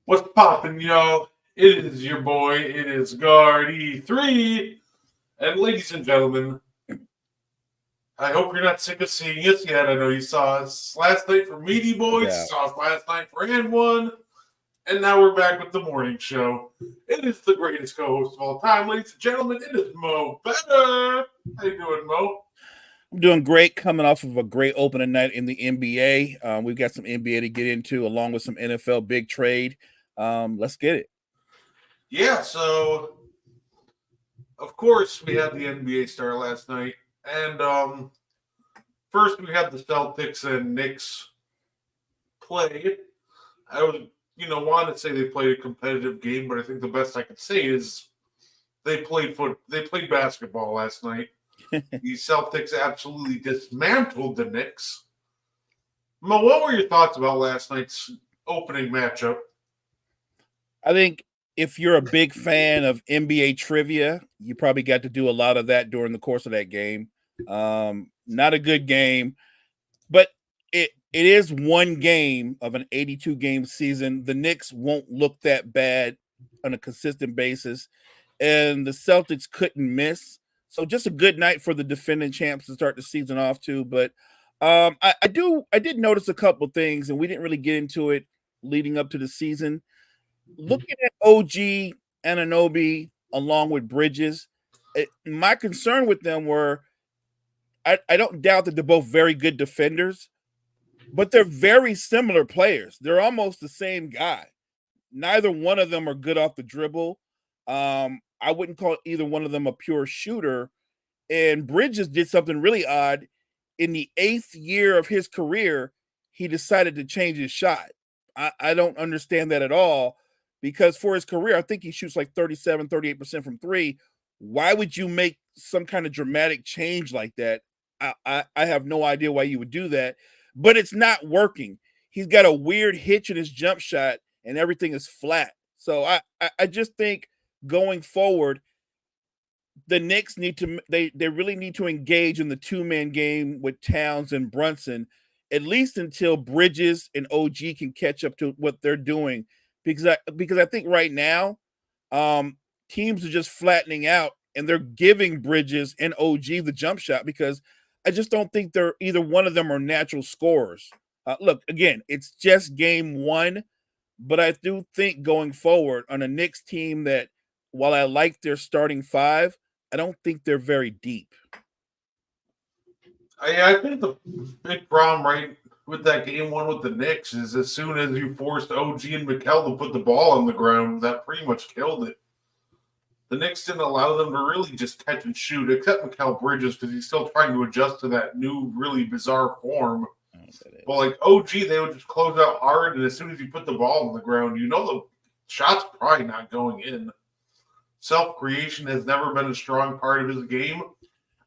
What's poppin', y'all? It is your boy. It is Guard 3. And ladies and gentlemen, I hope you're not sick of seeing us yet. I know you saw us last night for Meaty Boys, Yeah. saw us last night for And One, and now we're back with the morning show. It is the greatest co-host of all time, ladies and gentlemen. It is Mo Better. How you doing, Mo? I'm doing great, coming off of a great opening night in the NBA. We've got some NBA to get into, along with some NFL big trade. Let's get it. Yeah, so of course we had the NBA start last night, and first we had the Celtics and Knicks play. I was, wanted to say they played a competitive game, but I think the best I could say is they played basketball last night. The Celtics absolutely dismantled the Knicks. Mo, what were your thoughts about last night's opening matchup? I think if you're a big fan of NBA trivia, you probably got to do a lot of that during the course of that game. Not a good game, but it is one game of an 82 game season. The Knicks won't look that bad on a consistent basis, and the Celtics couldn't miss. So just a good night for the defending champs to start the season off too. But I did notice a couple things, and we didn't really get into it leading up to the season. Looking at OG Ananobi along with Bridges, my concern with them were I don't doubt that they're both very good defenders, but they're very similar players. They're almost the same guy. Neither one of them are good off the dribble. I wouldn't call either one of them a pure shooter. And Bridges did something really odd. In the 8th year of his career, he decided to change his shot. I don't understand that at all, because for his career, I think he shoots like 37, 38% from three. Why would you make some kind of dramatic change like that? I have no idea why you would do that, but it's not working. He's got a weird hitch in his jump shot and everything is flat. So I just think going forward, the Knicks need to they really need to engage in the two-man game with Towns and Brunson, at least until Bridges and OG can catch up to what they're doing. Because I think right now, teams are just flattening out and they're giving Bridges and OG the jump shot because I just don't think they're either one of them are natural scorers. Look, again, it's just game one, but I do think going forward on a Knicks team that, while I like their starting five, I don't think they're very deep. I think the big problem right with that game one with the Knicks is as soon as you forced OG and Mikal to put the ball on the ground, that pretty much killed it. The Knicks didn't allow them to really just catch and shoot, except Mikal Bridges because he's still trying to adjust to that new, really bizarre form. But like OG, they would just close out hard, and as soon as you put the ball on the ground, the shot's probably not going in. Self-creation has never been a strong part of his game.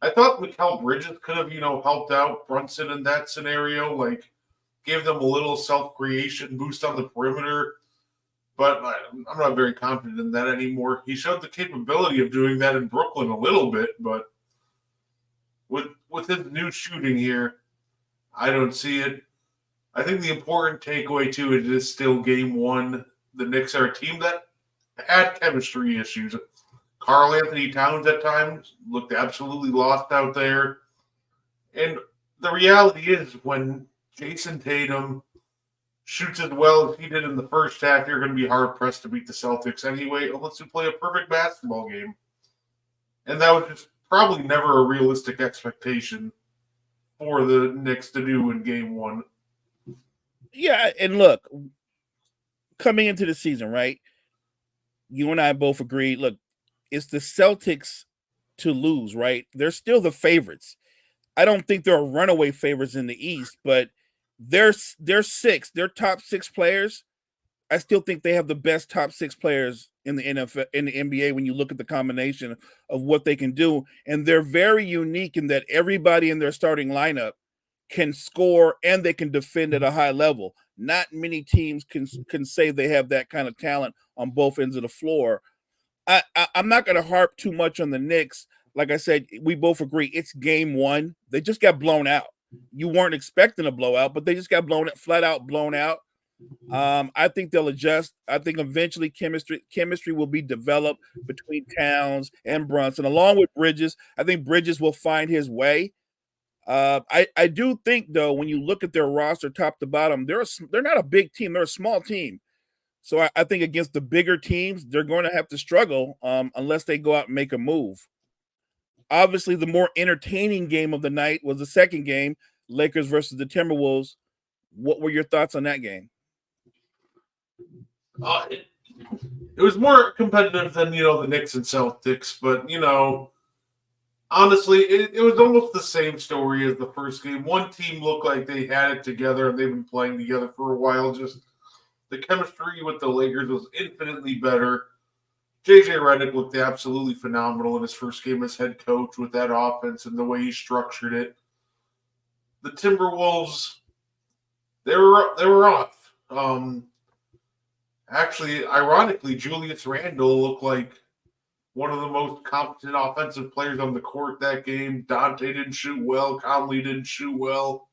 I thought Mikal Bridges could have, helped out Brunson in that scenario, like give them a little self-creation boost on the perimeter. But I'm not very confident in that anymore. He showed the capability of doing that in Brooklyn a little bit, but with his new shooting here, I don't see it. I think the important takeaway to it is still game one. The Knicks are a team that had chemistry issues. Karl Anthony Towns at times looked absolutely lost out there. And the reality is when Jason Tatum shoots as well as he did in the first half, you're going to be hard-pressed to beat the Celtics anyway, unless you play a perfect basketball game. And that was just probably never a realistic expectation for the Knicks to do in game one. Yeah, and look, coming into the season, right? You and I both agree, look, it's the Celtics to lose, right? They're still the favorites. I don't think they're runaway favorites in the East, but they're their top six players. I still think they have the best top six players in the NFL, in the NBA, when you look at the combination of what they can do. And they're very unique in that everybody in their starting lineup can score and they can defend at a high level. Not many teams can say they have that kind of talent on both ends of the floor. I'm not going to harp too much on the Knicks. Like I said, we both agree it's game one. They just got blown out. You weren't expecting a blowout, but they just got flat out blown out. I think they'll adjust. I think eventually chemistry will be developed between Towns and Brunson, along with Bridges. I think Bridges will find his way. I do think though, when you look at their roster top to bottom, they're not a big team; they're a small team. So I think against the bigger teams, they're going to have to struggle unless they go out and make a move. Obviously, the more entertaining game of the night was the second game, Lakers versus the Timberwolves. What were your thoughts on that game? It was more competitive than the Knicks and Celtics, but honestly, it was almost the same story as the first game. One team looked like they had it together and they've been playing together for a while. Just the chemistry with the Lakers was infinitely better. JJ Redick looked absolutely phenomenal in his first game as head coach with that offense and the way he structured it. The Timberwolves, they were off. Actually, ironically, Julius Randle looked like one of the most competent offensive players on the court that game. Dante didn't shoot well. Conley didn't shoot well.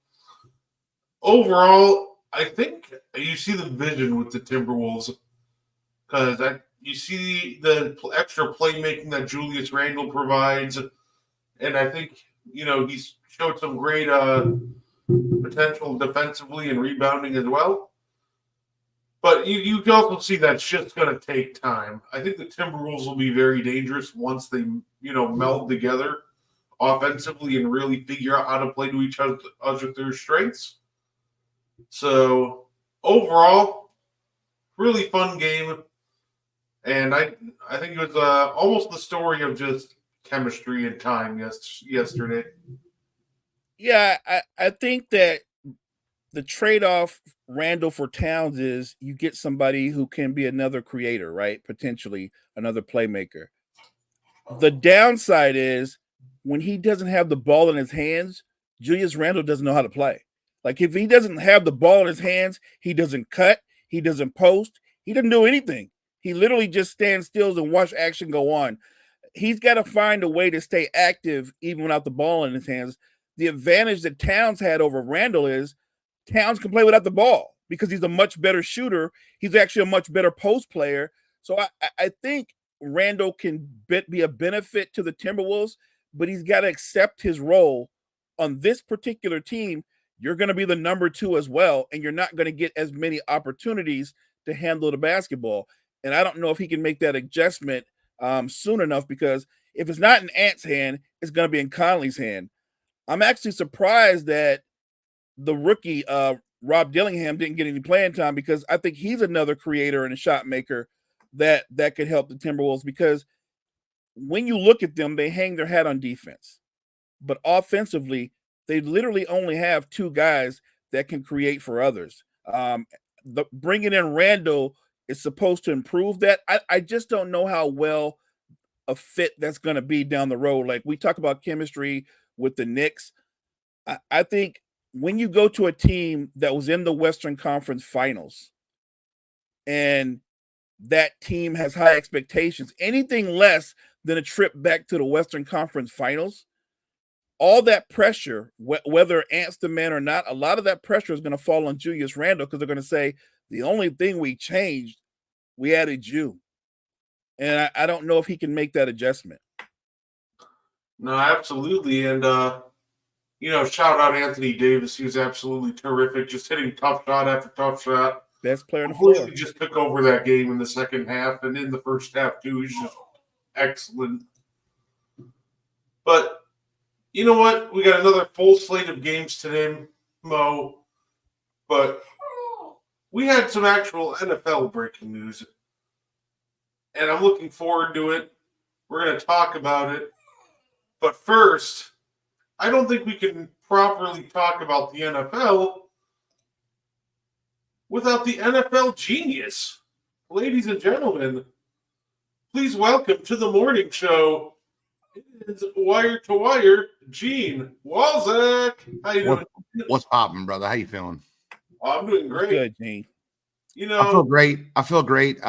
Overall, I think you see the vision with the Timberwolves because you see the extra playmaking that Julius Randle provides, and I think he's showed some great potential defensively and rebounding as well. But you can also see that's just going to take time. I think the Timberwolves will be very dangerous once they meld together offensively and really figure out how to play to each other's strengths. So overall, really fun game. And I think it was almost the story of just chemistry and time yesterday. Yeah, I think that the trade-off Randle for Towns is you get somebody who can be another creator, right? Potentially another playmaker. The downside is when he doesn't have the ball in his hands, Julius Randle doesn't know how to play. Like if he doesn't have the ball in his hands, he doesn't cut, he doesn't post, he doesn't do anything. He literally just stands still and watch action go on. He's got to find a way to stay active even without the ball in his hands. The advantage that Towns had over Randle is Towns can play without the ball because he's a much better shooter. He's actually a much better post player. So I think Randle can be a benefit to the Timberwolves, but he's got to accept his role on this particular team. You're going to be the number 2 as well, and you're not going to get as many opportunities to handle the basketball. And I don't know if he can make that adjustment soon enough because if it's not in Ant's hand, it's going to be in Conley's hand. I'm actually surprised that the rookie Rob Dillingham didn't get any playing time because I think he's another creator and a shot maker that could help the Timberwolves because when you look at them, they hang their hat on defense. But offensively, they literally only have 2 guys that can create for others. Bringing in Randle is supposed to improve that. I just don't know how well a fit that's going to be down the road. Like we talk about chemistry with the Knicks. I think when you go to a team that was in the Western Conference Finals and that team has high expectations, anything less than a trip back to the Western Conference Finals, all that pressure, whether Ant's the man or not, a lot of that pressure is going to fall on Julius Randle because they're going to say, the only thing we changed, we added you. And I don't know if he can make that adjustment. No, absolutely. And, shout out Anthony Davis. He was absolutely terrific, just hitting tough shot after tough shot. Best player in the floor. He just took over that game in the second half and in the first half, too. He's just excellent. But you know what? We got another full slate of games today, Mo. But we had some actual NFL breaking news. And I'm looking forward to it. We're going to talk about it. But first, I don't think we can properly talk about the NFL without the NFL genius. Ladies and gentlemen, please welcome to the morning show, it is Wire to Wire, Gene Walzak. How you doing? What's popping, brother? How you feeling? I'm doing great. Good, Gene. I feel great.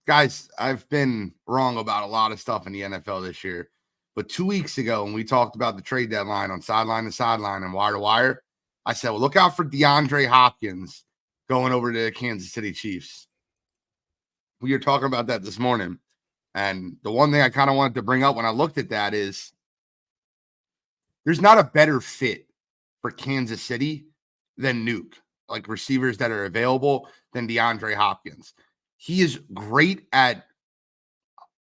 Guys, I've been wrong about a lot of stuff in the NFL this year. But 2 weeks ago, when we talked about the trade deadline on Sideline to Sideline and Wire to Wire, I said, well, look out for DeAndre Hopkins going over to the Kansas City Chiefs. We were talking about that this morning. And the one thing I kind of wanted to bring up when I looked at that is there's not a better fit for Kansas City than Nuke, like receivers that are available, than DeAndre Hopkins. He is great at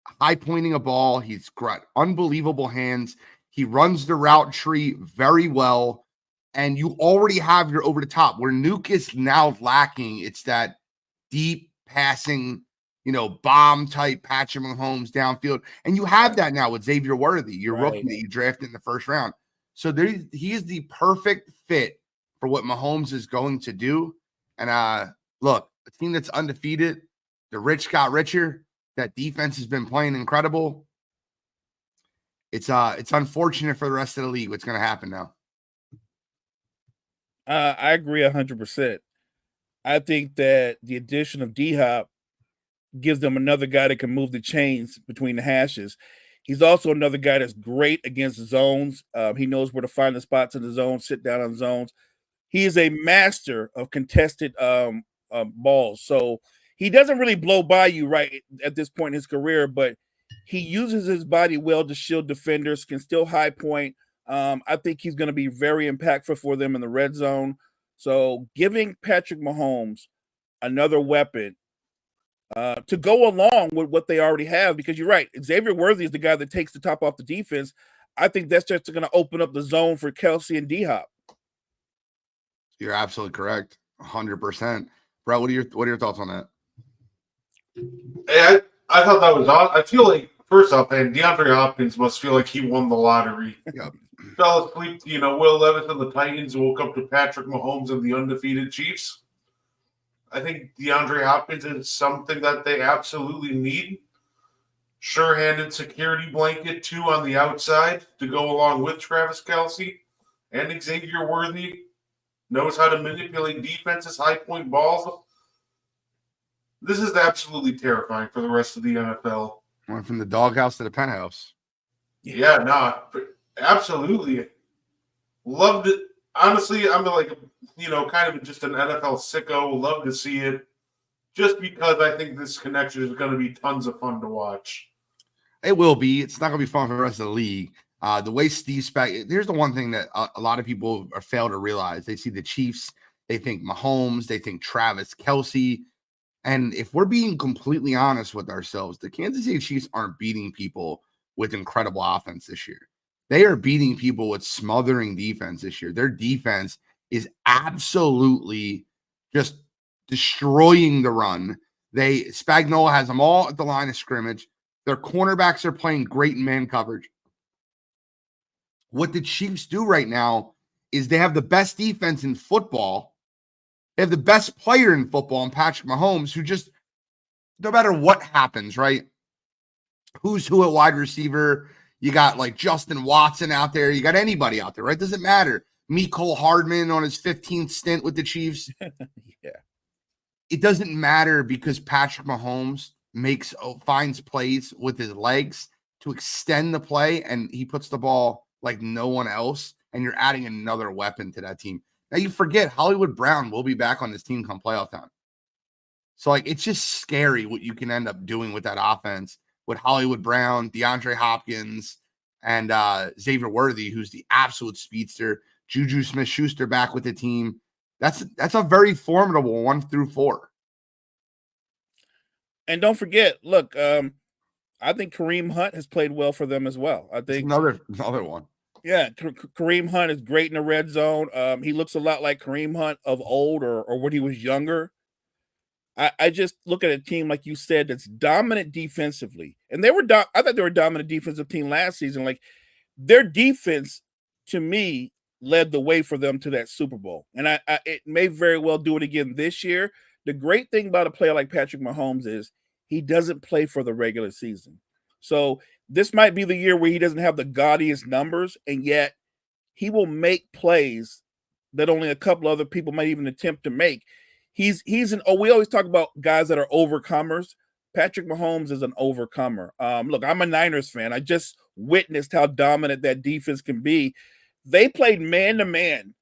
high pointing a ball. He's got unbelievable hands. He runs the route tree very well. And you already have your over the top. Where Nuke is now lacking, it's that deep passing, bomb type Patrick Mahomes downfield. And you have that now with Xavier Worthy, your rookie that you drafted in the first round. So he is the perfect fit for what Mahomes is going to do. And look, a team that's undefeated, the rich got richer. That defense has been playing incredible. It's unfortunate for the rest of the league what's going to happen now. I agree 100%. I think that the addition of D-Hop gives them another guy that can move the chains between the hashes. He's also another guy that's great against zones. He knows where to find the spots in the zone, sit down on zones. He is a master of contested balls. So he doesn't really blow by you right at this point in his career, but he uses his body well to shield defenders, can still high point. I think he's going to be very impactful for them in the red zone. So giving Patrick Mahomes another weapon to go along with what they already have, because you're right, Xavier Worthy is the guy that takes the top off the defense. I think that's just going to open up the zone for Kelsey and D-Hop. You're absolutely correct, 100%. Brett, what are your thoughts on that? Hey, I thought that was awesome. I feel like, first off, man, DeAndre Hopkins must feel like he won the lottery. Yep. Fell asleep, Will Levis and the Titans, woke up to Patrick Mahomes and the undefeated Chiefs. I think DeAndre Hopkins is something that they absolutely need. Sure-handed security blanket, too, on the outside to go along with Travis Kelce. And Xavier Worthy knows how to manipulate defenses, high-point balls. This is absolutely terrifying for the rest of the NFL. Went from the doghouse to the penthouse. Yeah, absolutely. Loved it. Honestly, I'm kind of just an NFL sicko. Love to see it just because I think this connection is going to be tons of fun to watch. It will be. It's not going to be fun for the rest of the league. The way Steve here's the one thing that a lot of people fail to realize. They see the Chiefs, they think Mahomes, they think Travis Kelce. And if we're being completely honest with ourselves, the Kansas City Chiefs aren't beating people with incredible offense this year. They are beating people with smothering defense this year. Their defense is absolutely just destroying the run. Spagnuolo has them all at the line of scrimmage. Their cornerbacks are playing great in man coverage. What the Chiefs do right now is they have the best defense in football. They have the best player in football in Patrick Mahomes, who just, no matter what happens, right? Who's who at wide receiver? You got like Justin Watson out there. You got anybody out there, right? Doesn't matter. Mecole Hardman on his 15th stint with the Chiefs. Yeah. It doesn't matter because Patrick Mahomes finds plays with his legs to extend the play, and he puts the ball like no one else, and you're adding another weapon to that team. Now you forget Hollywood Brown will be back on this team come playoff time. So it's just scary what you can end up doing with that offense with Hollywood Brown, DeAndre Hopkins, and Xavier Worthy, who's the absolute speedster. Juju Smith-Schuster back with the team. That's a very formidable 1 through 4. And don't forget, look, I think Kareem Hunt has played well for them as well. I think another one. Yeah, Kareem Hunt is great in the red zone. He looks a lot like Kareem Hunt of old or when he was younger. I just look at a team, like you said, that's dominant defensively. And I thought they were a dominant defensive team last season. Like, their defense, to me, led the way for them to that Super Bowl. And it may very well do it again this year. The great thing about a player like Patrick Mahomes is he doesn't play for the regular season. So this might be the year where he doesn't have the gaudiest numbers, and yet he will make plays that only a couple other people might even attempt to make. We always talk about guys that are overcomers. Patrick Mahomes is an overcomer. Look, I'm a Niners fan. I just witnessed how dominant that defense can be. They played man-to-man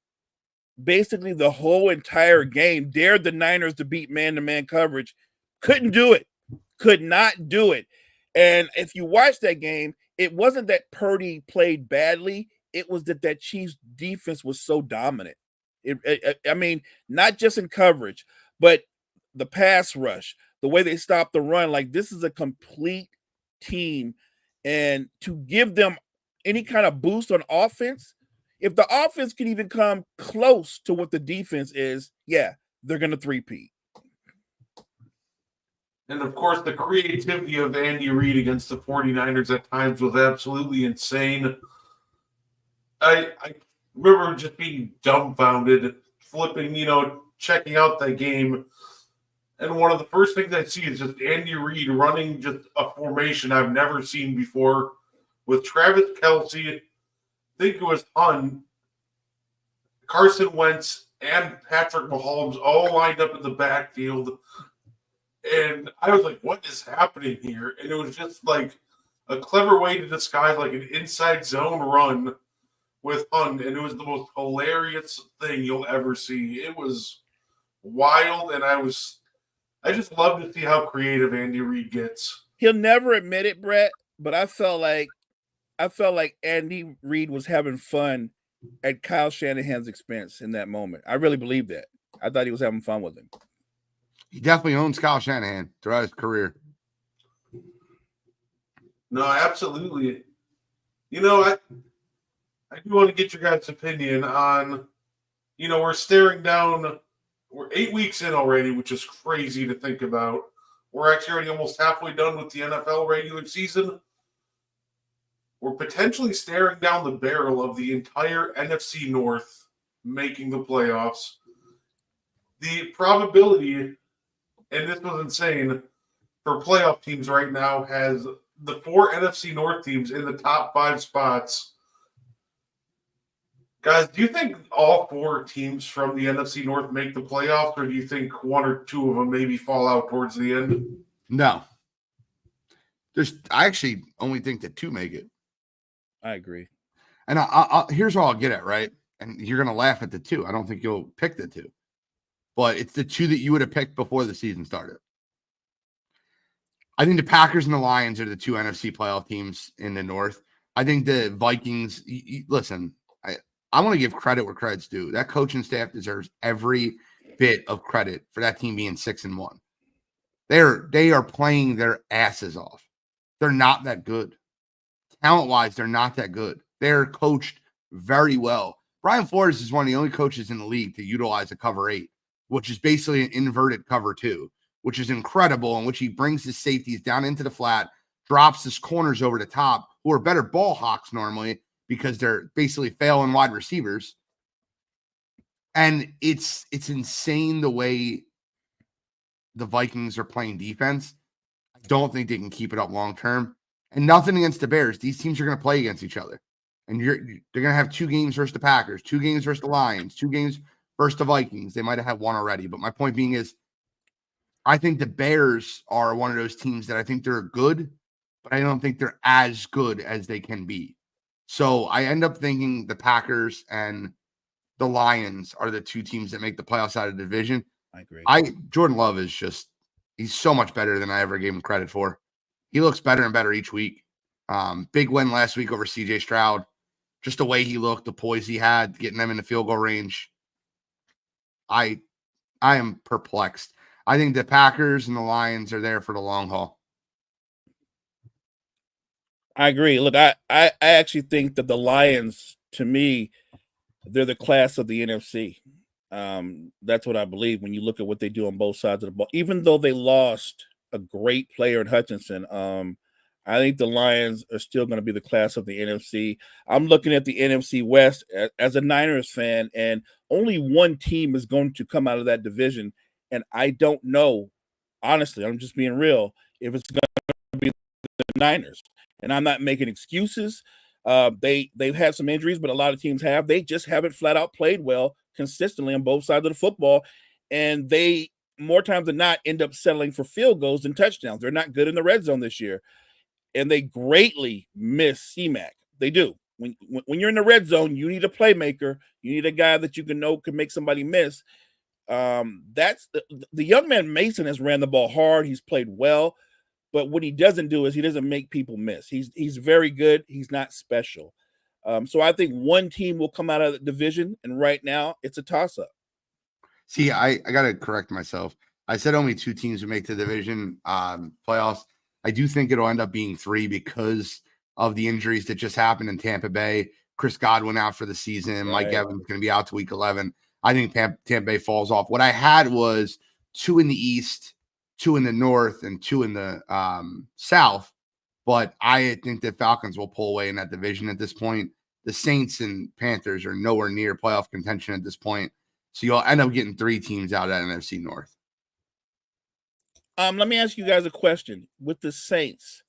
basically the whole entire game, dared the Niners to beat man-to-man coverage. Couldn't do it. Could not do it. And if you watch that game, it wasn't that Purdy played badly. It was that Chiefs defense was so dominant. I mean, not just in coverage, but the pass rush, the way they stopped the run. Like, this is a complete team. And to give them any kind of boost on offense, if the offense can even come close to what the defense is, yeah, they're going to three-peat. And of course, the creativity of Andy Reid against the 49ers at times was absolutely insane. I remember just being dumbfounded, flipping, checking out that game. And one of the first things I see is just Andy Reid running just a formation I've never seen before with Travis Kelce, I think it was Hunt, Carson Wentz, and Patrick Mahomes all lined up in the backfield. And I was like, what is happening here? And it was just like a clever way to disguise like an inside zone run with Hunt. And it was the most hilarious thing you'll ever see. It was wild. And I just love to see how creative Andy Reid gets. He'll never admit it, Brett, but I felt like Andy Reid was having fun at Kyle Shanahan's expense in that moment. I really believe that. I thought he was having fun with him. He definitely owns Kyle Shanahan throughout his career. No, absolutely. I do want to get your guys' opinion on, we're staring down, we're 8 weeks in already, which is crazy to think about. We're actually already almost halfway done with the NFL regular season. We're potentially staring down the barrel of the entire NFC North making the playoffs. The probability, and this was insane, for playoff teams right now has the 4 NFC North teams in the top 5 spots. Guys, do you think all 4 teams from the NFC North make the playoffs, or do you think 1 or 2 of them maybe fall out towards the end? No. I actually only think that 2 make it. I agree. And here's all I'll get at, right? And you're going to laugh at the 2. I don't think you'll pick the 2. But it's the 2 that you would have picked before the season started. I think the Packers and the Lions are the 2 NFC playoff teams in the North. I think the Vikings, listen, I want to give credit where credit's due. That coaching staff deserves every bit of credit for that team being 6-1. They are playing their asses off. They're not that good. Talent-wise, they're not that good. They're coached very well. Brian Flores is one of the only coaches in the league to utilize a cover 8, which is basically an inverted cover 2, which is incredible, in which he brings his safeties down into the flat, drops his corners over the top, who are better ball hawks normally because they're basically failing wide receivers. And it's insane the way the Vikings are playing defense. I don't think they can keep it up long term. And nothing against the Bears. These teams are going to play against each other. And they're going to have 2 games versus the Packers, 2 games versus the Lions, 2 games versus the Vikings. They might have had 1 already. But my point being is, I think the Bears are one of those teams that I think they're good, but I don't think they're as good as they can be. So I end up thinking the Packers and the Lions are the 2 teams that make the playoffs out of the division. I agree. Jordan Love is he's so much better than I ever gave him credit for. He looks better and better each week. Big win last week over CJ Stroud. Just the way he looked, the poise he had, getting them in the field goal range. I am perplexed. I think the Packers and the Lions are there for the long haul. I agree. Look, I actually think that the Lions, to me, they're the class of the NFC. That's what I believe when you look at what they do on both sides of the ball. Even though they lost a great player in Hutchinson, I think the Lions are still going to be the class of the NFC. I'm looking at the NFC West as a Niners fan, and only one team is going to come out of that division. And I don't know, honestly, I'm just being real, if it's going to be the Niners. And I'm not making excuses. They've had some injuries, but a lot of teams have. They just haven't flat out played well consistently on both sides of the football. And they, more times than not, end up settling for field goals and touchdowns. They're not good in the red zone this year. And they greatly miss C-Mac. They do. when you're in the red zone, you need a playmaker. You need a guy that you can make somebody miss. That's the young man Mason has ran the ball hard. He's played well, but what he doesn't do is he doesn't make people miss. He's very good. He's not special. So I think one team will come out of the division, and right now it's a toss-up. See, I got to correct myself. I said only 2 teams would make the division playoffs. I do think it'll end up being 3 because of the injuries that just happened in Tampa Bay. Chris Godwin out for the season. Right. Mike Evans going to be out to week 11. I think Tampa Bay falls off. What I had was 2 in the East, 2 in the North, and 2 in the South. But I think the Falcons will pull away in that division at this point. The Saints and Panthers are nowhere near playoff contention at this point. So you'll end up getting 3 teams out of that NFC North. Let me ask you guys a question. With the Saints,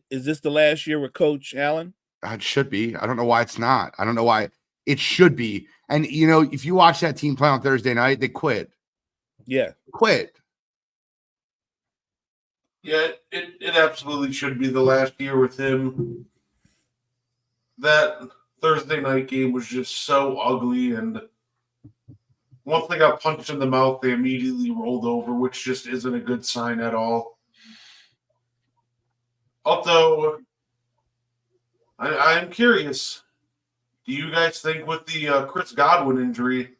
is this the last year with Coach Allen? It should be. I don't know why it's not. I don't know why it should be. And, you know, if you watch that team play on Thursday night, they quit. Yeah. Quit. Yeah, it absolutely should be the last year with him. That Thursday night game was just so ugly, and once they got punched in the mouth, they immediately rolled over, which just isn't a good sign at all. Although, I'm curious, do you guys think with the Chris Godwin injury,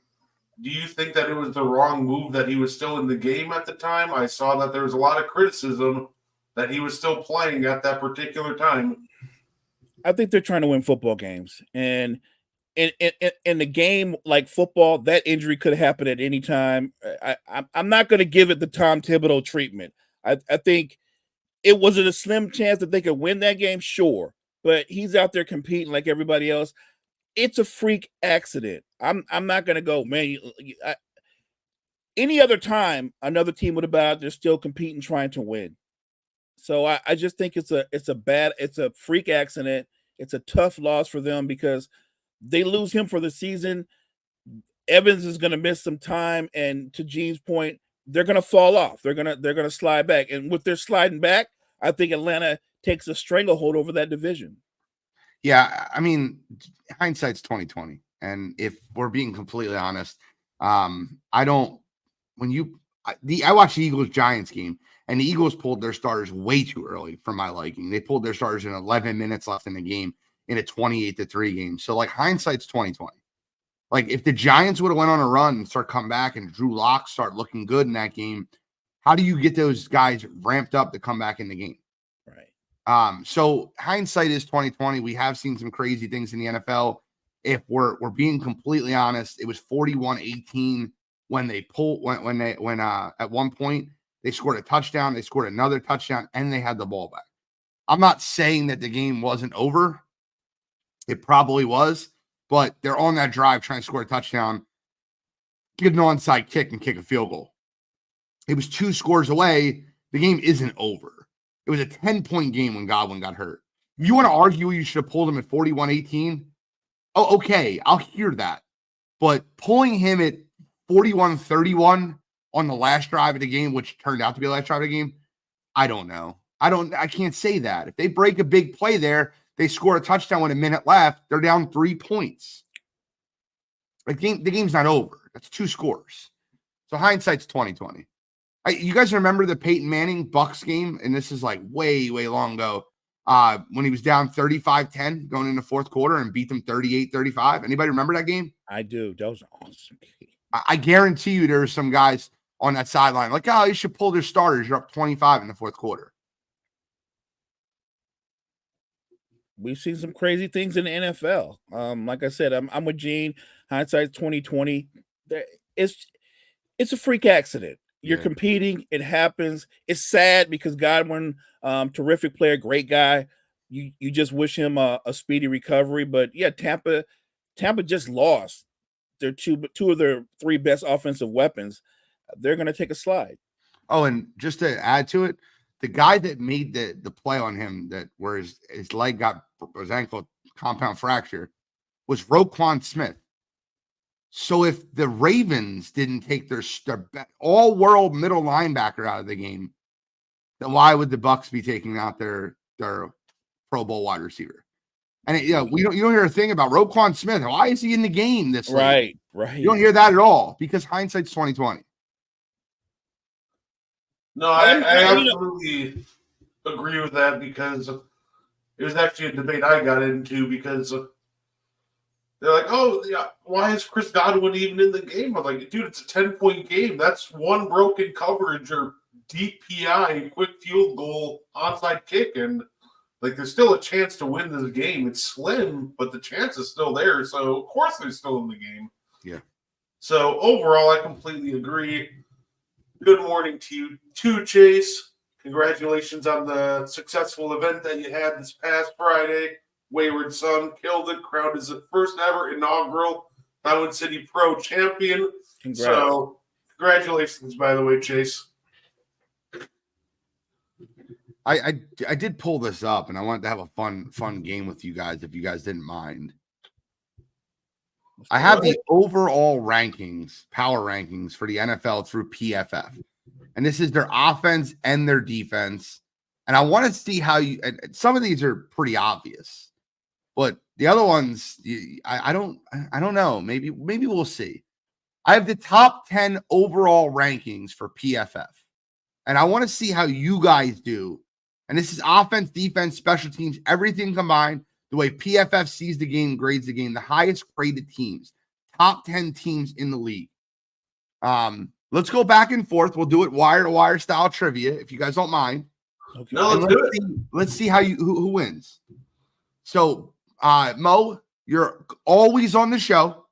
do you think that it was the wrong move that he was still in the game at the time? I saw that there was a lot of criticism that he was still playing at that particular time. I think they're trying to win football games. And in the game like football, that injury could happen at any time. I'm not going to give it the Tom Thibodeau treatment. I think it was a slim chance that they could win that game, sure. But he's out there competing like everybody else. It's a freak accident. I'm not going to go, man. Any other time, another team would have been out there still competing, trying to win. So I just think it's a freak accident. It's a tough loss for them because they lose him for the season. Evans is going to miss some time, and to Gene's point, they're going to fall off. They're going to slide back, and with their sliding back, I think Atlanta takes a stranglehold over that division. Yeah, I mean, hindsight's 2020, and if we're being completely honest, I watched the Eagles-Giants game, and the Eagles pulled their starters way too early for my liking. They pulled their starters in 11 minutes left in the game in a 28-3 game. So, like, hindsight's 2020. Like, if the Giants would have went on a run and start coming back and Drew Lock start looking good in that game, how do you get those guys ramped up to come back in the game? Right. So hindsight is 2020. We have seen some crazy things in the NFL. If we're being completely honest, it was 41-18 when they at one point they scored a touchdown, they scored another touchdown, and they had the ball back. I'm not saying that the game wasn't over. It probably was, but they're on that drive trying to score a touchdown, get an onside kick, and kick a field goal. It was 2 scores away. The game isn't over. It was a 10-point game when Godwin got hurt. If you want to argue you should have pulled him at 41-18, oh, okay, I'll hear that. But pulling him at 41-31 on the last drive of the game, which turned out to be the last drive of the game, I don't know. I can't say that. If they break a big play there, they score a touchdown with a minute left, they're down 3 points. The game's not over. That's 2 scores. So hindsight's 2020. You guys remember the Peyton Manning Bucks game? And this is like way, way long ago. When he was down 35-10 going into fourth quarter and beat them 38-35. Anybody remember that game? I do. That was awesome. I guarantee you there were some guys on that sideline like, oh, you should pull their starters. You're up 25 in the fourth quarter. We've seen some crazy things in the NFL. Like I said, I'm with Gene. Hindsight 2020. It's a freak accident. You're competing. It happens. It's sad because Godwin, terrific player, great guy. You just wish him a speedy recovery. But yeah, Tampa just lost their two of their 3 best offensive weapons. They're going to take a slide. Oh, and just to add to it, the guy that made the play on him that where his leg got his ankle compound fracture was Roquan Smith. So if the Ravens didn't take their all-world middle linebacker out of the game, then why would the Bucs be taking out their Pro Bowl wide receiver? And you don't hear a thing about Roquan Smith. Why is he in the game this late? Right. You don't hear that at all because hindsight's 2020. No, I absolutely agree with that because it was actually a debate I got into because they're like, oh, yeah, why is Chris Godwin even in the game? I'm like, dude, it's a 10-point game. That's one broken coverage or deep PI, quick field goal, onside kick, and like there's still a chance to win this game. It's slim, but the chance is still there. So of course they're still in the game. Yeah. So overall, I completely agree. Good morning to you too, Chase. Congratulations on the successful event that you had this past Friday. Wayward Son killed it, crowned as the first ever inaugural Mountain City Pro champion. Congrats. So congratulations, by the way, Chase. I did pull this up, and I wanted to have a fun game with you guys if you guys didn't mind. I have the overall rankings, power rankings for the NFL through PFF, and this is their offense and their defense. And I want to see how you. And some of these are pretty obvious, but the other ones, I don't know. Maybe we'll see. I have the top 10 overall rankings for PFF, and I want to see how you guys do. And this is offense, defense, special teams, everything combined. The way PFF sees the game, grades the game, the highest graded teams, top 10 teams in the league. Let's go back and forth. We'll do it wire to wire style trivia, if you guys don't mind. Okay. No, let's see how who wins. So, Mo, you're always on the show.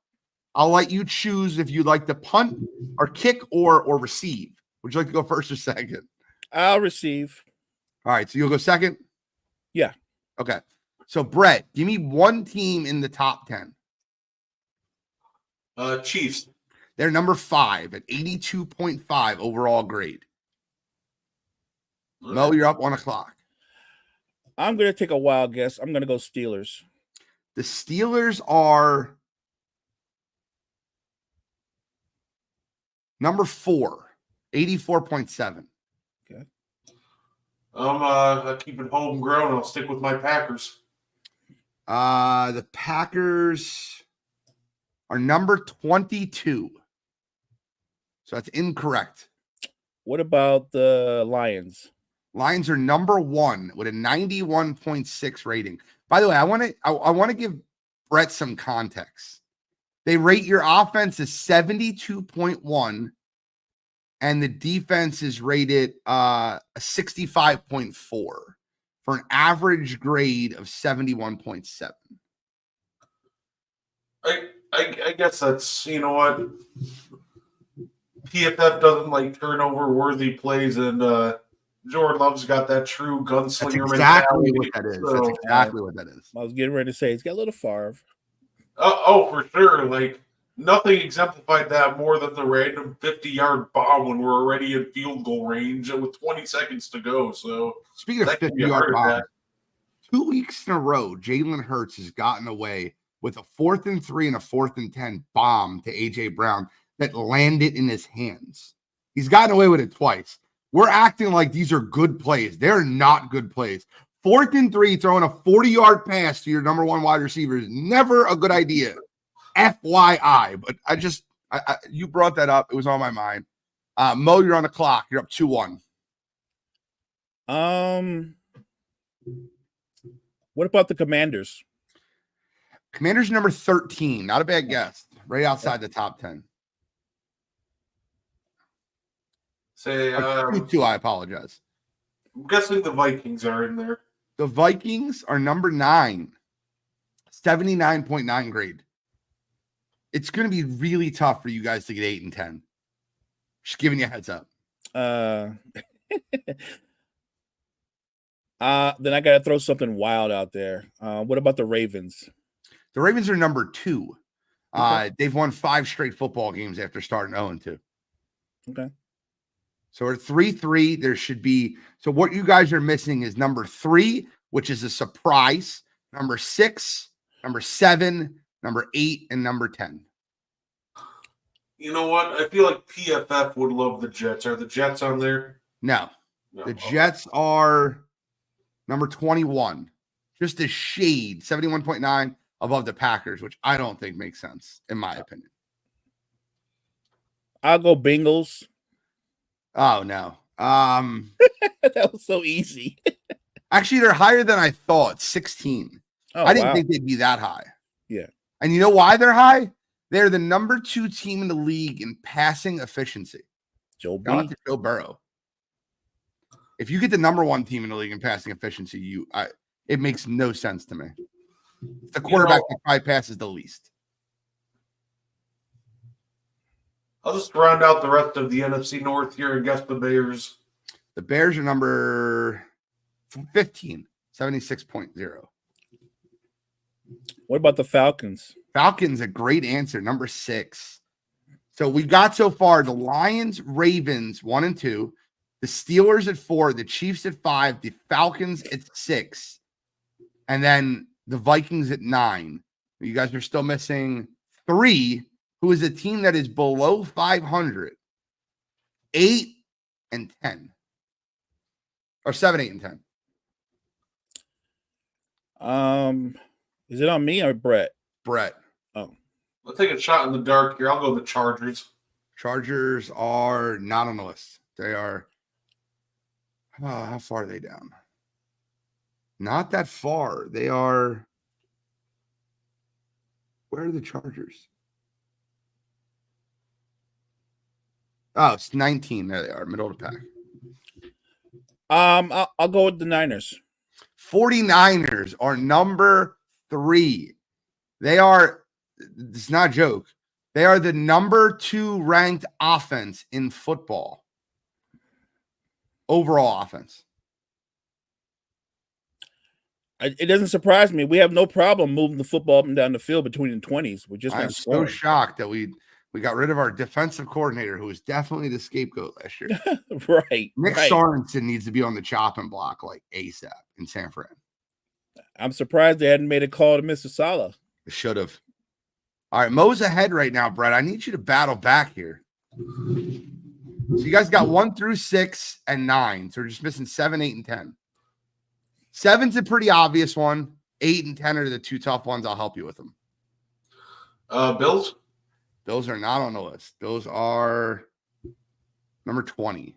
I'll let you choose if you'd like to punt or kick or receive. Would you like to go first or second? I'll receive. All right, so you'll go second? Yeah. Okay. So, Brett, give me one team in the top 10. Chiefs. They're number 5 at 82.5 overall grade. Mo, you're up 1 o'clock. I'm going to take a wild guess. I'm going to go Steelers. The Steelers are number 4, 84.7. Okay. I'm keeping homegrown. I'll stick with my Packers. The Packers are number 22. So that's incorrect. What about the Lions? Lions are number 1 with a 91.6 rating. By the way, I want to give Brett some context. They rate your offense as 72.1, and the defense is rated 65.4 for an average grade of 71.7. I guess that's, you know what, PFF doesn't like turnover worthy plays, and Jordan Love's got that true gunslinger mentality. What that is. That's exactly what that is. I was getting ready to say he's got a little Favre. Oh, for sure. Like nothing exemplified that more than the random 50-yard bomb when we're already in field goal range with 20 seconds to go. So speaking of 50-yard bomb, 2 weeks in a row, Jalen Hurts has gotten away with a 4th and 3 and a 4th and 10 bomb to AJ Brown that landed in his hands. He's gotten away with it twice. We're acting like these are good plays. They're not good plays. 4th and 3, throwing a 40-yard pass to your number 1 wide receiver is never a good idea. FYI. But I you brought that up. It was on my mind. Mo, you're on the clock. You're up 2-1. What about the Commanders? Commanders number 13. Not a bad guess. Right outside the top 10. Say 2-2, I apologize. I'm guessing the Vikings are in there. The Vikings are number 9. 79.9 grade. It's going to be really tough for you guys to get 8 and 10. Just giving you a heads up. Then I got to throw something wild out there. What about the Ravens? The Ravens are number 2. Okay. They've won 5 straight football games after starting 0-2. Okay. So we're 3-3. There should be. So what you guys are missing is number 3, which is a surprise. Number 6, number 7, number 8, and number 10. You know what? I feel like PFF would love the Jets. Are the Jets on there? No. The Jets are number 21. just a shade, 71.9 above the Packers, which I don't think makes sense, in my opinion. I'll go Bengals. Oh, no. That was so easy. Actually, they're higher than I thought, 16. Oh, I didn't wow. think they'd be that high. Yeah. And you know why they're high? They're the number 2 team in the league in passing efficiency. Joe Shout out B. to Joe Burrow. If you get the number 1 team in the league in passing efficiency, it makes no sense to me. The quarterback that probably passes the least. I'll just round out the rest of the NFC North here and guess the Bears. The Bears are number 15, 76.0. What about the Falcons? Falcons, a great answer, number 6. So we got so far the Lions, Ravens, 1 and 2, the Steelers at 4, the Chiefs at 5, the Falcons at 6, and then the Vikings at 9. You guys are still missing 3, who is a team that is below 500, 8 and 10, or 7, 8 and 10. Is it on me or Brett? Brett. Oh, I'll take a shot in the dark here. I'll go the Chargers. Chargers are not on the list. They are. How far are they down? Not that far. They are. Where are the Chargers? Oh, it's 19. There they are, middle of the pack. I'll go with the Niners. 49ers are number 3. They are. It's not a joke. They are the number 2 ranked offense in football. Overall offense. It doesn't surprise me. We have no problem moving the football up and down the field between the 20s. We're just I'm not so scoring. shocked that we got rid of our defensive coordinator, who was definitely the scapegoat last year. Right. Nick right. Sorensen needs to be on the chopping block like ASAP in San Fran. I'm surprised they hadn't made a call to Mr. Salah. Should have. All right, Mo's ahead right now, Brett. I need you to battle back here. So you guys got 1 through 6 and 9. So we're just missing 7, 8, and 10. 7's a pretty obvious one. 8 and 10 are the 2 tough ones. I'll help you with them. Bills? Bills are not on the list. Bills are number 20.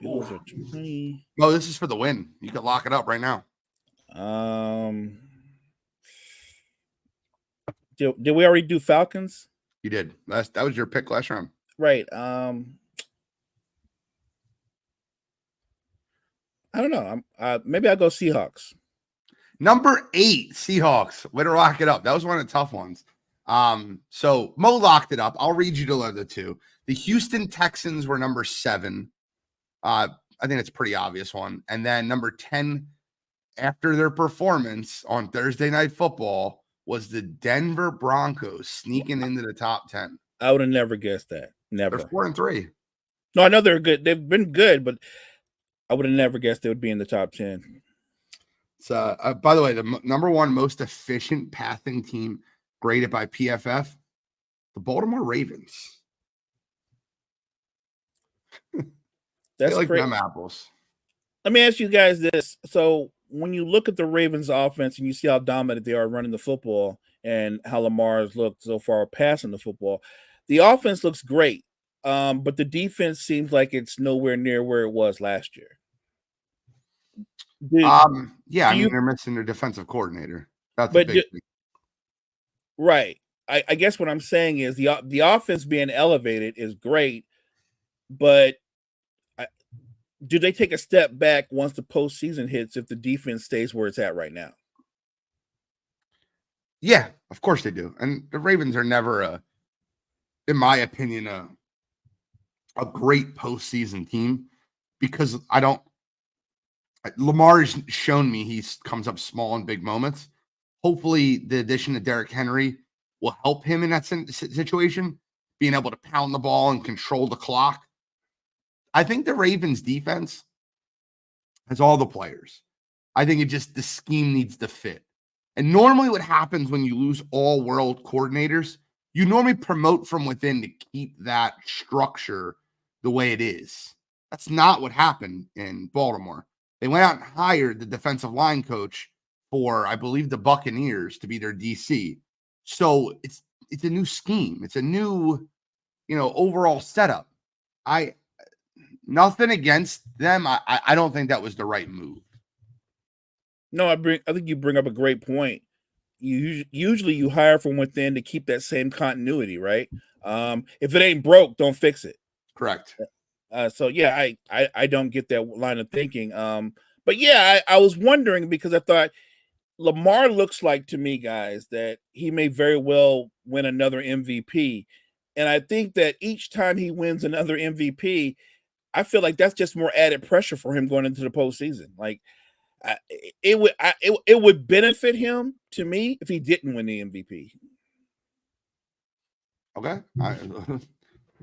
Bills are 20. Oh, this is for the win. You can lock it up right now. Did we already do Falcons? You did. That was your pick last round. Right. I don't know. Maybe I'll go Seahawks. Number 8, Seahawks. Way to lock it up. That was one of the tough ones. So Mo locked it up. I'll read you the other 2. The Houston Texans were number 7. I think it's a pretty obvious one. And then number 10, after their performance on Thursday Night Football, was the Denver Broncos sneaking into the top 10. I would have never guessed that. Never. They're 4 and 3. No, I know they're good. They've been good, but I would have never guessed they would be in the top 10. So, by the way, the number 1 most efficient passing team graded by PFF, the Baltimore Ravens. That's like crazy. them apples. Let me ask you guys this. So when you look at the Ravens offense and you see how dominant they are running the football and how Lamar's looked so far passing the football, the offense looks great. But the defense seems like it's nowhere near where it was last year. They're missing their defensive coordinator. That's a big thing. Right. I guess what I'm saying is the offense being elevated is great, but do they take a step back once the postseason hits if the defense stays where it's at right now? Yeah, of course they do. And the Ravens are never, in my opinion, a great postseason team because Lamar has shown me he comes up small in big moments. Hopefully the addition of Derrick Henry will help him in that situation, being able to pound the ball and control the clock. I think the Ravens defense has all the players. I think the scheme needs to fit. And normally what happens when you lose all world coordinators, you normally promote from within to keep that structure the way it is. That's not what happened in Baltimore. They went out and hired the defensive line coach for, I believe, the Buccaneers to be their DC. So it's a new scheme. It's a new, overall setup. Nothing against them. I don't think that was the right move. No, I think you bring up a great point. Usually you hire from within to keep that same continuity, right? If it ain't broke, don't fix it. Correct. So yeah, I don't get that line of thinking. But yeah, I was wondering because I thought Lamar looks like to me, guys, that he may very well win another MVP. And I think that each time he wins another MVP, I feel like that's just more added pressure for him going into the postseason. Like it would benefit him to me if he didn't win the MVP. Okay.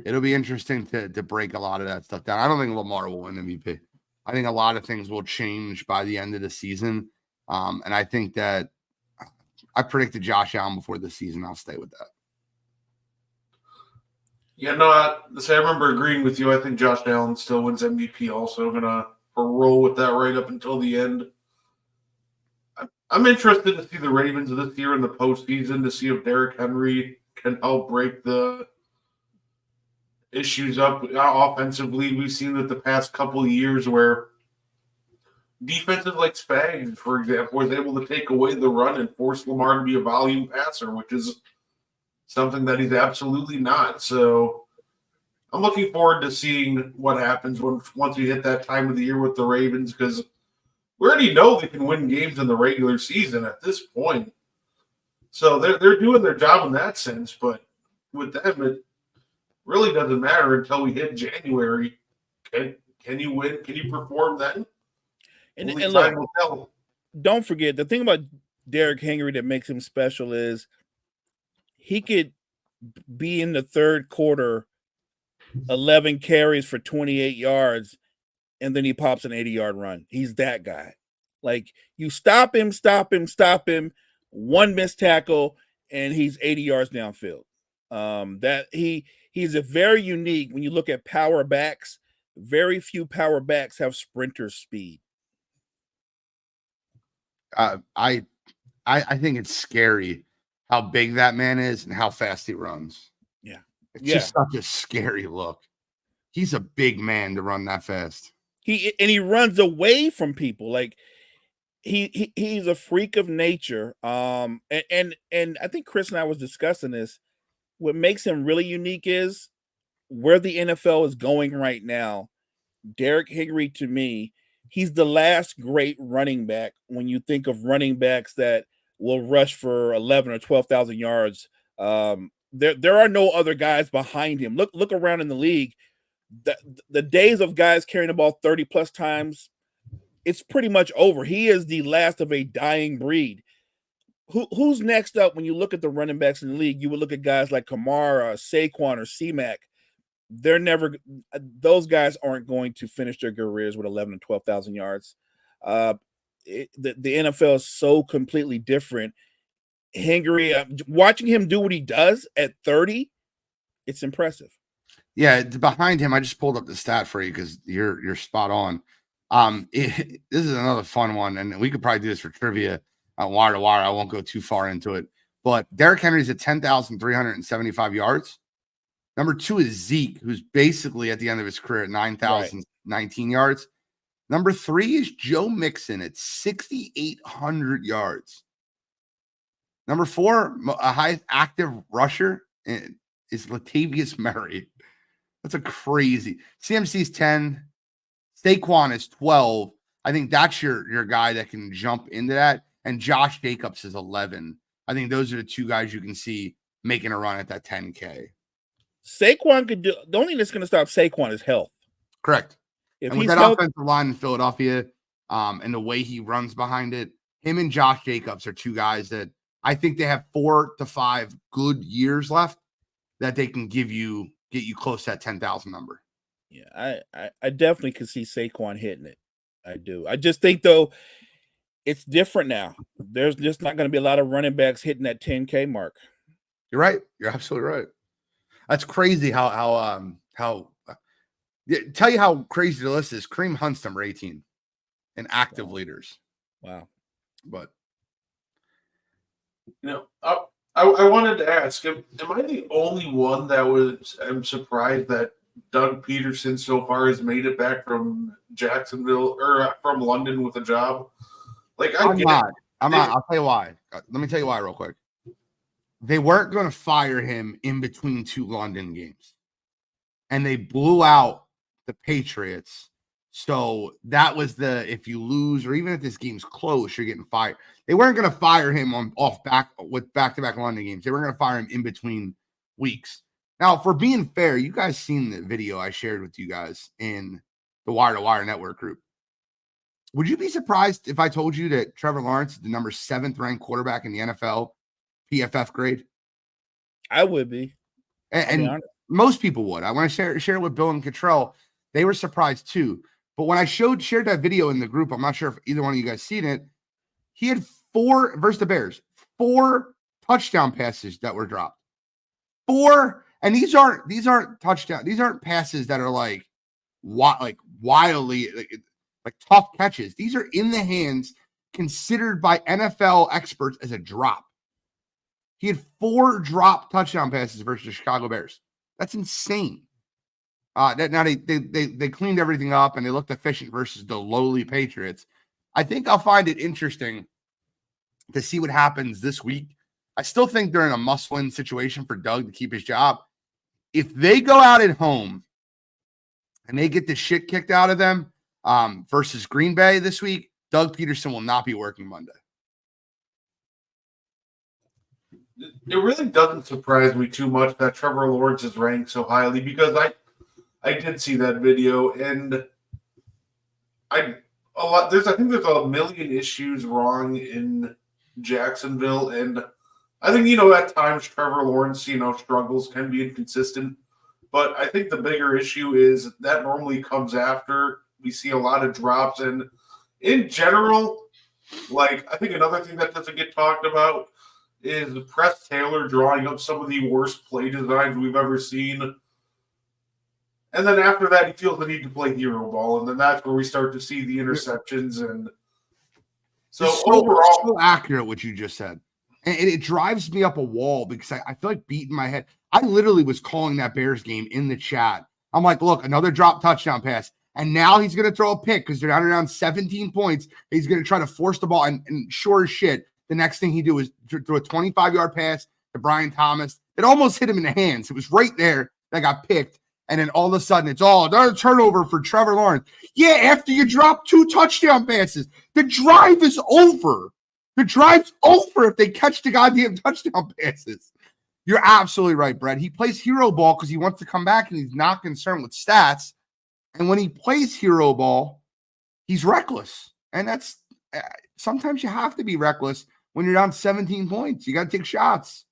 It'll be interesting to break a lot of that stuff down. I don't think Lamar will win MVP. I think a lot of things will change by the end of the season. And I think that I predicted Josh Allen before the season. I'll stay with that. Yeah, no, I remember agreeing with you. I think Josh Allen still wins MVP also. I'm going to roll with that right up until the end. I'm interested to see the Ravens this year in the postseason to see if Derrick Henry can help break the issues up offensively. We've seen that the past couple of years where defenses like Spags, for example, was able to take away the run and force Lamar to be a volume passer, which is something that he's absolutely not. So I'm looking forward to seeing what happens once we hit that time of the year with the Ravens, because we already know they can win games in the regular season at this point. So they're doing their job in that sense, but with them, it really doesn't matter until we hit January. Can you win? Can you perform then? And look, don't forget, the thing about Derrick Henry that makes him special is he could be in the third quarter, 11 carries for 28 yards, and then he pops an 80-yard run. He's that guy. Like, you stop him, one missed tackle, and he's 80 yards downfield. That he's a very unique. When you look at power backs, very few power backs have sprinter speed. I think it's scary how big that man is and how fast he runs. Yeah, it's just such a scary look. He's a big man to run that fast. He runs away from people. Like he's a freak of nature. And I think Chris and I was discussing this. What makes him really unique is where the NFL is going right now. Derrick Henry, to me, he's the last great running back when you think of running backs that will rush for 11 or 12,000 yards. There are no other guys behind him. Look around in the league. The days of guys carrying the ball 30 plus times, it's pretty much over. He is the last of a dying breed. Who's next up when you look at the running backs in the league? You would look at guys like Kamara, Saquon, or C-Mac. Those guys aren't going to finish their careers with 11 and 12,000 yards. The NFL is so completely different. Henry, watching him do what he does at 30, it's impressive. Yeah, behind him, I just pulled up the stat for you because you're spot on. This is another fun one, and we could probably do this for trivia wire to wire. I won't go too far into it, but Derrick Henry's at 10,375 yards. Number 2 is Zeke, who's basically at the end of his career at 9,019 yards. Number 3 is Joe Mixon at 6,800 yards. Number 4, a highest active rusher is Latavius Murray. That's a crazy. CMC's 10. Saquon is 12. I think that's your guy that can jump into that. And Josh Jacobs is 11. I think those are the 2 guys you can see making a run at that 10K. Saquon could do. The only thing that's going to stop Saquon is health. Correct. If and with that offensive line in Philadelphia, and the way he runs behind it, him and Josh Jacobs are 2 guys that I think they have 4 to 5 good years left that they can get you close to that 10,000 number. Yeah, I definitely could see Saquon hitting it. I do. I just think though it's different now. There's just not going to be a lot of running backs hitting that 10K mark. You're right. You're absolutely right. That's crazy how tell you how crazy the list is. Kareem Hunt's number 18. and active leaders. Wow. But I wanted to ask, am I the only one that I'm surprised that Doug Peterson so far has made it back from Jacksonville or from London with a job? Like, I'm not. I'll tell you why. Let me tell you why real quick. They weren't going to fire him in between 2 London games, and they blew out the Patriots. So that was if you lose, or even if this game's close, you're getting fired. They weren't going to fire him with back-to-back London games. They were going to fire him in between weeks. Now, for being fair, you guys seen the video I shared with you guys in the Wire to Wire Network group. Would you be surprised if I told you that Trevor Lawrence is the number 7th ranked quarterback in the NFL PFF grade? I would be. And most people would. I want to share it with Bill and Cottrell. They were surprised too. But when I shared that video in the group, I'm not sure if either one of you guys seen it. He had 4 versus the Bears, 4 touchdown passes that were dropped. 4, and these aren't touchdown. These aren't passes that are like wildly like tough catches. These are in the hands considered by NFL experts as a drop. He had 4 drop touchdown passes versus the Chicago Bears. That's insane. Now they cleaned everything up and they looked efficient versus the lowly Patriots. I think I'll find it interesting to see what happens this week. I still think they're in a must-win situation for Doug to keep his job. If they go out at home and they get the shit kicked out of them versus Green Bay this week, Doug Peterson will not be working Monday. It really doesn't surprise me too much that Trevor Lawrence is ranked so highly, because I did see that video, and I think there's a million issues wrong in Jacksonville, and I think, at times Trevor Lawrence, struggles, can be inconsistent, but I think the bigger issue is that normally comes after we see a lot of drops, and in general, I think another thing that doesn't get talked about is Press Taylor drawing up some of the worst play designs we've ever seen. And then after that, he feels the need to play hero ball, and then that's where we start to see the interceptions. And so overall, it's so accurate what you just said, and it drives me up a wall because I feel like beating my head. I literally was calling that Bears game in the chat. I'm like, look, another drop touchdown pass, and now he's going to throw a pick because they're down around 17 points. He's going to try to force the ball, and sure as shit, the next thing he do is throw a 25-yard pass to Brian Thomas. It almost hit him in the hands. It was right there that got picked. And then all of a sudden, it's another turnover for Trevor Lawrence. Yeah, after you drop 2 touchdown passes, the drive is over. The drive's over if they catch the goddamn touchdown passes. You're absolutely right, Brett. He plays hero ball because he wants to come back and he's not concerned with stats. And when he plays hero ball, he's reckless. And that's sometimes you have to be reckless when you're down 17 points. You got to take shots.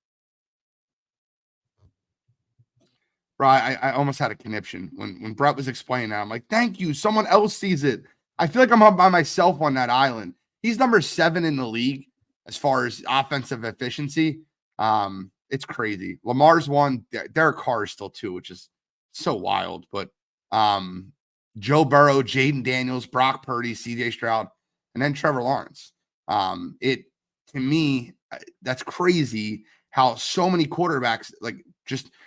Bro, I almost had a conniption when Brett was explaining that. I'm like, thank you. Someone else sees it. I feel like I'm up by myself on that island. He's number 7 in the league as far as offensive efficiency. It's crazy. Lamar's 1. Derek Carr is still 2, which is so wild. But Joe Burrow, Jaden Daniels, Brock Purdy, CJ Stroud, and then Trevor Lawrence. To me, that's crazy how so many quarterbacks just –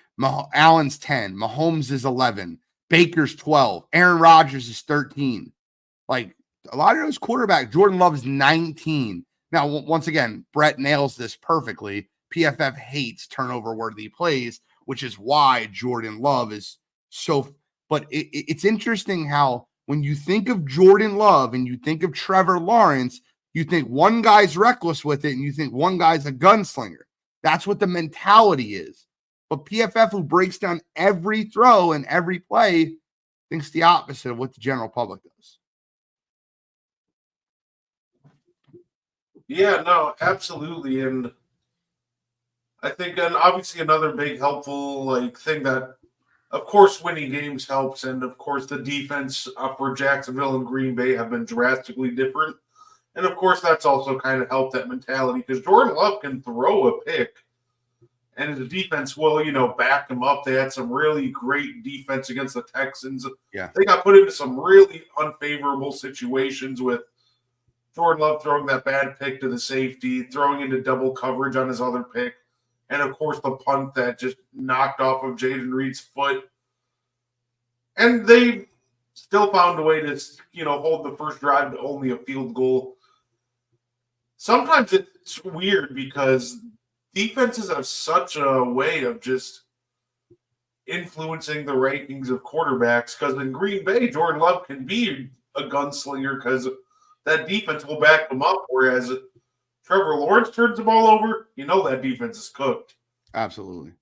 Allen's 10, Mahomes is 11, Baker's 12, Aaron Rodgers is 13. Like a lot of those quarterbacks, Jordan Love is 19. Now, once again, Brett nails this perfectly. PFF hates turnover-worthy plays, which is why Jordan Love is so. But it's interesting how when you think of Jordan Love and you think of Trevor Lawrence, you think one guy's reckless with it and you think one guy's a gunslinger. That's what the mentality is. But PFF, who breaks down every throw and every play, thinks the opposite of what the general public does. Yeah, no, absolutely. And I think, and obviously another big helpful thing that, of course, winning games helps. And of course, the defense for Jacksonville and Green Bay have been drastically different. And of course, that's also kind of helped that mentality because Jordan Love can throw a pick. and the defense will, back them up. They had some really great defense against the Texans. Yeah. They got put into some really unfavorable situations with Jordan Love throwing that bad pick to the safety, throwing into double coverage on his other pick, and of course the punt that just knocked off of Jaden Reed's foot. And they still found a way to, hold the first drive to only a field goal. Sometimes it's weird because defenses have such a way of just influencing the rankings of quarterbacks, because in Green Bay, Jordan Love can be a gunslinger because that defense will back them up, whereas Trevor Lawrence turns the ball over, that defense is cooked. Absolutely.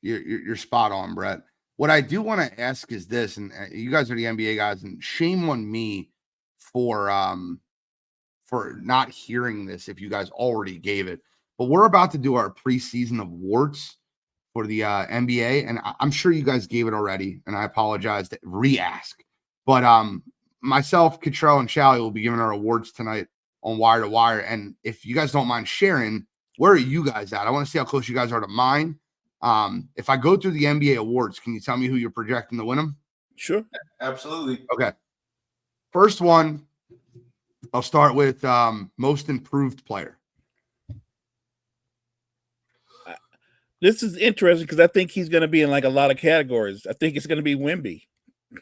You're spot on, Brett. What I do want to ask is this, and you guys are the NBA guys, and shame on me for not hearing this if you guys already gave it. But we're about to do our preseason awards for the NBA, and I'm sure you guys gave it already, and I apologize to re-ask. But myself, Cottrell, and Shally will be giving our awards tonight on Wire to Wire. And if you guys don't mind sharing, where are you guys at? I want to see how close you guys are to mine. If I go through the NBA awards, can you tell me who you're projecting to win them? Sure. Absolutely. Okay. First one, I'll start with most improved player. This is interesting because I think he's going to be in like a lot of categories. I think it's going to to be Wemby.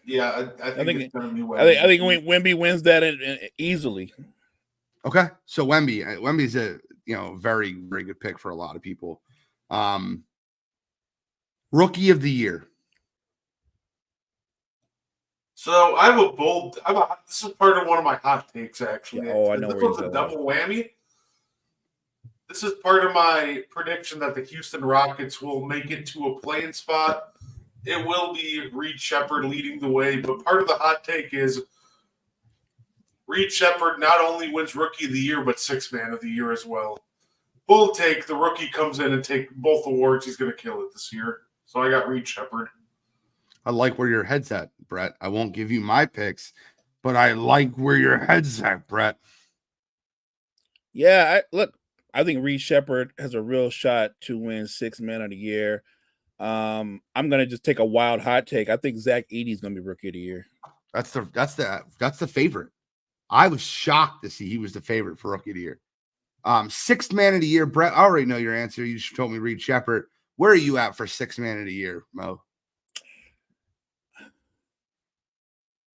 Yeah, I think it's going to be Wemby. I think Wemby wins that easily. Okay, so Wemby's a very, very good pick for a lot of people. Rookie of the year. So I have this is part of one of my hot takes, actually. Yeah, I know this where was you're a going. double whammy. This is part of my prediction that the Houston Rockets will make it to a play-in spot. It will be Reed Sheppard leading the way, but part of the hot take is Reed Sheppard not only wins Rookie of the Year, but Sixth Man of the Year as well. Bold take, the rookie comes in and take both awards. He's going to kill it this year. So I got Reed Sheppard. I like where your head's at, Brett. I won't give you my picks, but I like where your head's at, Brett. Yeah, I think Reed Sheppard has a real shot to win Sixth Man of the Year. I'm gonna just take a wild hot take. I think Zach Edey's gonna be Rookie of the Year. That's the favorite. I was shocked to see he was the favorite for Rookie of the Year. Sixth Man of the Year, Brett. I already know your answer. You just told me Reed Sheppard. Where are you at for Sixth Man of the Year, Mo?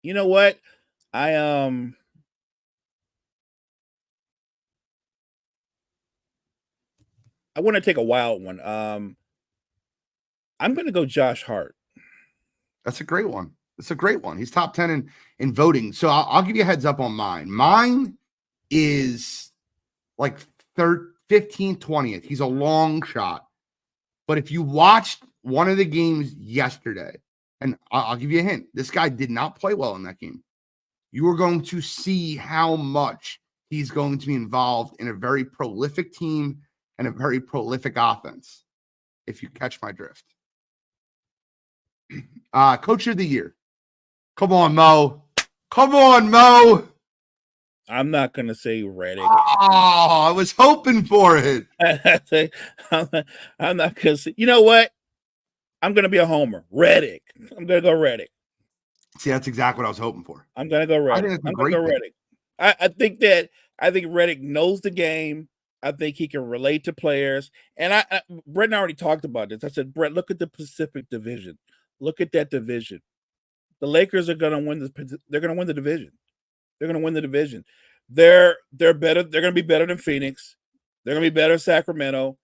You know what? I want to take a wild one. I'm going to go Josh Hart. That's a great one. He's top 10 in voting. So I'll give you a heads up on mine. Mine is like 15th, 20th. He's a long shot. But if you watched one of the games yesterday, and I'll give you a hint, this guy did not play well in that game. You are going to see how much he's going to be involved in a very prolific team and a very prolific offense, if you catch my drift. Coach of the Year. Come on, Mo. I'm not going to say Redick. Oh, I was hoping for it. I'm not going to say. You know what? I'm going to be a homer. Redick. I'm going to go Redick. See, that's exactly what I was hoping for. I'm going to go Redick. I'm going to go Redick. I think Redick knows the game. I think he can relate to players. And Brett and I already talked about this. I said, Brett, look at the Pacific Division. Look at that division. The Lakers are going to win they're going to win the division. They're going to win the division. They're better. They're going to be better than Phoenix. They're going to be better than Sacramento.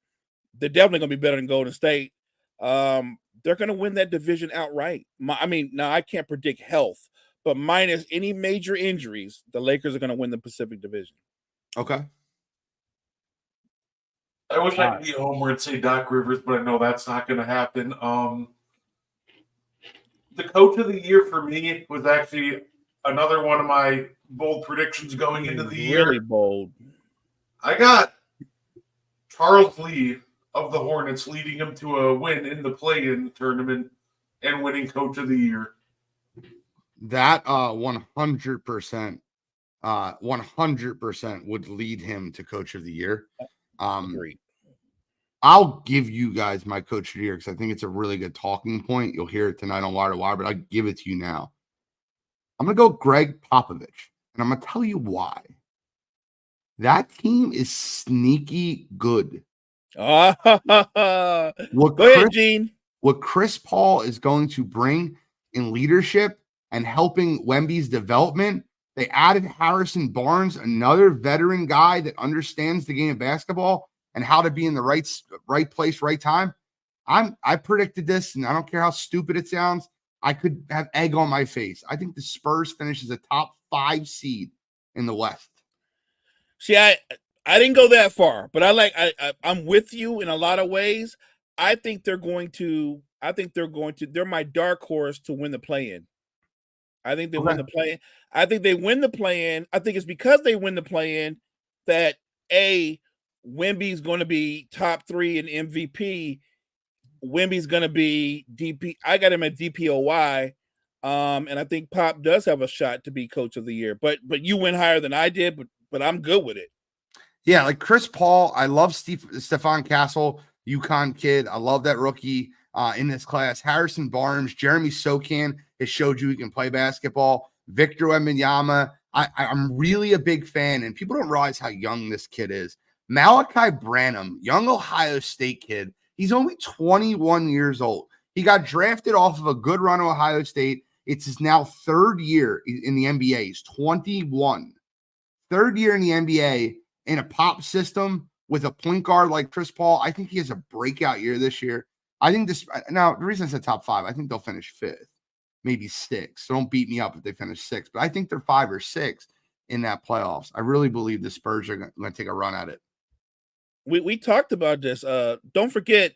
They're definitely going to be better than Golden State. They're going to win that division outright. Now I can't predict health, but minus any major injuries, the Lakers are going to win the Pacific Division. Okay. I wish I could be a homer and say Doc Rivers, but I know that's not going to happen. The Coach of the Year for me was actually another one of my bold predictions going into the year. Really bold. I got Charles Lee of the Hornets leading him to a win in the play-in tournament and winning Coach of the Year. That 100% would lead him to Coach of the Year. Agreed. I'll give you guys my coach of the year because I think it's a really good talking point. You'll hear it tonight on Wire to Wire, but I'll give it to you now. I'm going to go Greg Popovich, and I'm going to tell you why. That team is sneaky good. Go ahead, Gene. What Chris Paul is going to bring in leadership and helping Wemby's development. They added Harrison Barnes, another veteran guy that understands the game of basketball and how to be in the right place, right time. I predicted this, and I don't care how stupid it sounds. I could have egg on my face. I think the Spurs finish as a top 5 seed in the West. See, I didn't go that far, but I'm with you in a lot of ways. I think they're my dark horse to win the play-in. I think they win the play-in. I think they win the play-in. I think it's because they win the play-in that Wemby's going to be top 3 in MVP. Wemby's going to be DP. I got him at DPOY. And I think Pop does have a shot to be coach of the year. But you went higher than I did, but I'm good with it. Yeah, like Chris Paul. I love Stephon Castle, UConn kid. I love that rookie in this class. Harrison Barnes, Jeremy Sokan has showed you he can play basketball. Victor Wembanyama. I'm really a big fan, and people don't realize how young this kid is. Malachi Branham, young Ohio State kid. He's only 21 years old. He got drafted off of a good run at Ohio State. It's his now 3rd year in the NBA. He's 21. 3rd year in the NBA in a pop system with a point guard like Chris Paul. I think he has a breakout year this year. I think this – now, the reason I said top 5, I think they'll finish 5th, maybe 6th. So don't beat me up if they finish 6th. But I think they're 5 or 6 in that playoffs. I really believe the Spurs are going to take a run at it. We talked about this. Don't forget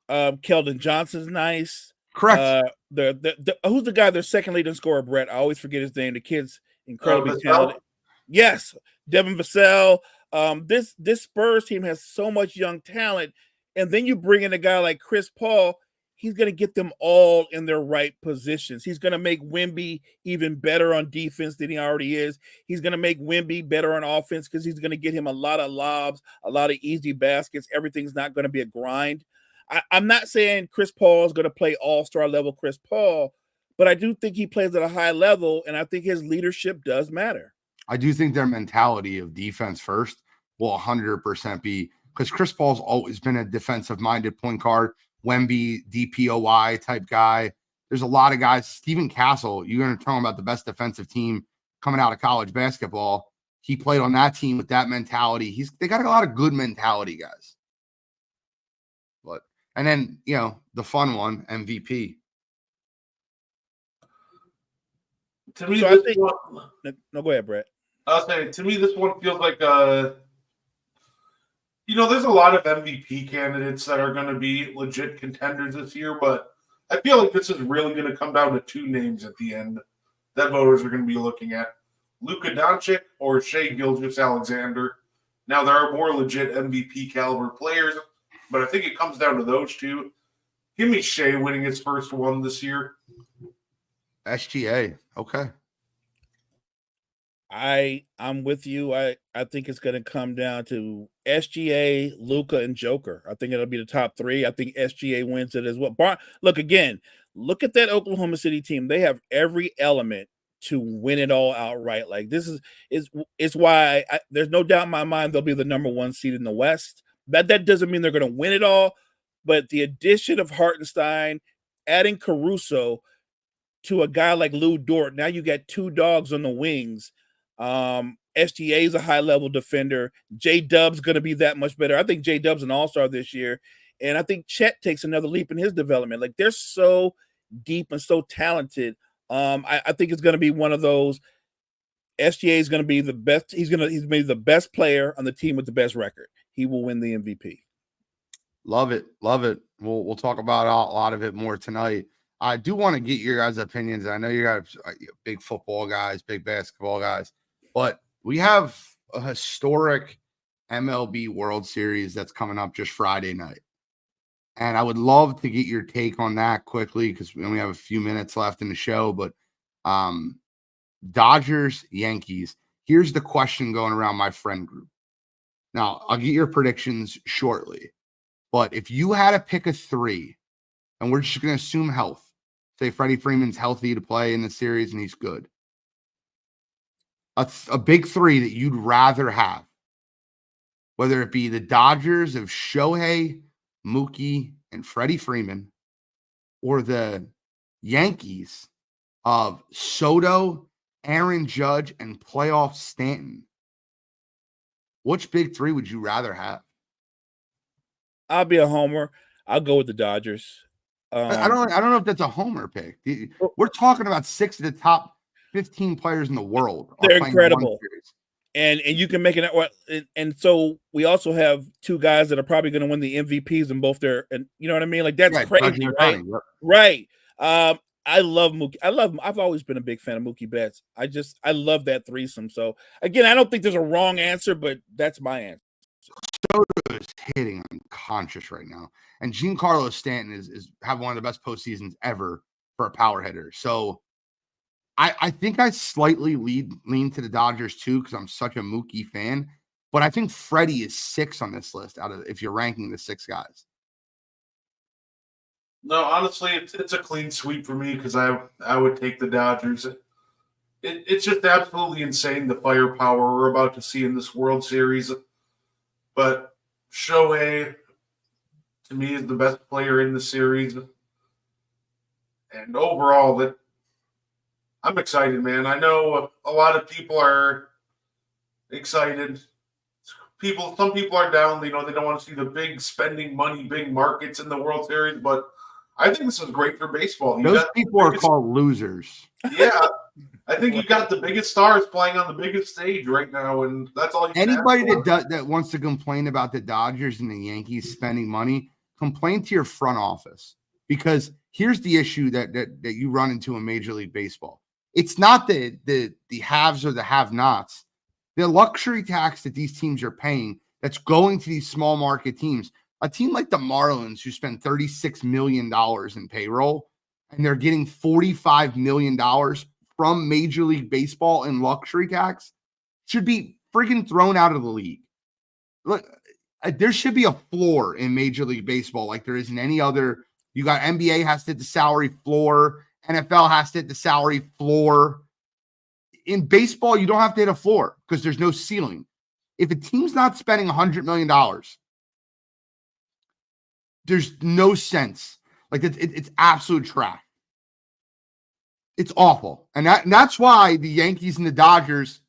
Keldon Johnson's nice. Correct. Who's the guy, their second leading scorer, Brett? I always forget his name. The kid's incredibly talented. Yes, Devin Vassell. This Spurs team has so much young talent, and then you bring in a guy like Chris Paul. He's going to get them all in their right positions. He's going to make Wemby even better on defense than he already is. He's going to make Wemby better on offense because he's going to get him a lot of lobs, a lot of easy baskets. Everything's not going to be a grind. I'm not saying Chris Paul is going to play all-star level Chris Paul, but I do think he plays at a high level, and I think his leadership does matter. I do think their mentality of defense first will 100% be – because Chris Paul's always been a defensive-minded point guard. Wemby, DPOY type guy. There's a lot of guys. Stephen Castle, you're going to tell him about the best defensive team coming out of college basketball. He played on that team with that mentality. They got a lot of good mentality guys. And then, the fun one, MVP. To me, so no, go ahead, Brett. I'll say, to me, this one feels like there's a lot of MVP candidates that are going to be legit contenders this year, but I feel like this is really going to come down to 2 names at the end that voters are going to be looking at: Luka Doncic or Shai Gilgeous-Alexander. Now, there are more legit MVP caliber players, but I think it comes down to those 2. Give me Shai winning his first one this year. SGA, okay. I'm with you. I think it's going to come down to SGA, Luka, and Joker. I think it'll be the top 3. I think SGA wins it as well. Look at that Oklahoma City team. They have every element to win it all outright. Like, this is why there's no doubt in my mind they'll be the number 1 seed in the West. That doesn't mean they're going to win it all, but the addition of Hartenstein, adding Caruso to a guy like Lou Dort, now you got 2 dogs on the wings. SGA is a high-level defender. J-Dub's going to be that much better. I think J-Dub's an all-star this year, and I think Chet takes another leap in his development. Like, they're so deep and so talented. I think it's going to be one of those. SGA is going to be the best. He's maybe the best player on the team with the best record. He will win the MVP. Love it. We'll talk about a lot of it more tonight. I do want to get your guys' opinions. I know you guys are big football guys, big basketball guys, but we have a historic MLB World Series that's coming up just Friday night. And I would love to get your take on that quickly because we only have a few minutes left in the show. But Dodgers, Yankees. Here's the question going around my friend group. Now, I'll get your predictions shortly. But if you had to pick a 3, and we're just going to assume health, say Freddie Freeman's healthy to play in the series and he's good. A big 3 that you'd rather have, whether it be the Dodgers of Shohei, Mookie, and Freddie Freeman, or the Yankees of Soto, Aaron Judge, and playoff Stanton. Which big 3 would you rather have? I'll be a homer. I'll go with the Dodgers. I don't know if that's a homer pick. We're talking about 6 of the top 15 players in the world. They're incredible. And you can make it. And so we also have 2 guys that are probably going to win the MVPs in both their, and you know what I mean? Like that's crazy, right? Yep. Right. I love Mookie. I've always been a big fan of Mookie Betts. I love that threesome. So again, I don't think there's a wrong answer, but that's my answer. Soto is hitting unconscious right now. And Giancarlo Stanton is have one of the best postseasons ever for a power hitter. So I think I slightly lean to the Dodgers too, because I'm such a Mookie fan. But I think Freddie is 6 on this list out of if you're ranking the 6 guys. No, honestly, it's a clean sweep for me because I would take the Dodgers. It's just absolutely insane the firepower we're about to see in this World Series. But Shohei, to me, is the best player in the series. And overall, that I'm excited, man. I know a lot of people are excited. Some people are down. They don't want to see the big spending money, big markets in the World Series. But I think this is great for baseball. Those people are called losers. Yeah. I think you got the biggest stars playing on the biggest stage right now, and that's all you can Anybody that wants to complain about the Dodgers and the Yankees spending money, complain to your front office. Because here's the issue that you run into in Major League Baseball. It's not the haves or the have-nots. The luxury tax that these teams are paying that's going to these small market teams. A team like the Marlins, who spend $36 million in payroll, and they're getting $45 million from Major League Baseball in luxury tax, should be friggin' thrown out of the league. Look, there should be a floor in Major League Baseball like there is in any other. You got NBA has to hit the salary floor. NFL has to hit the salary floor. In baseball, you don't have to hit a floor because there's no ceiling. If a team's not spending $100 million, there's no sense. Like it's absolute trash. It's awful. And that's why the Yankees and the Dodgers,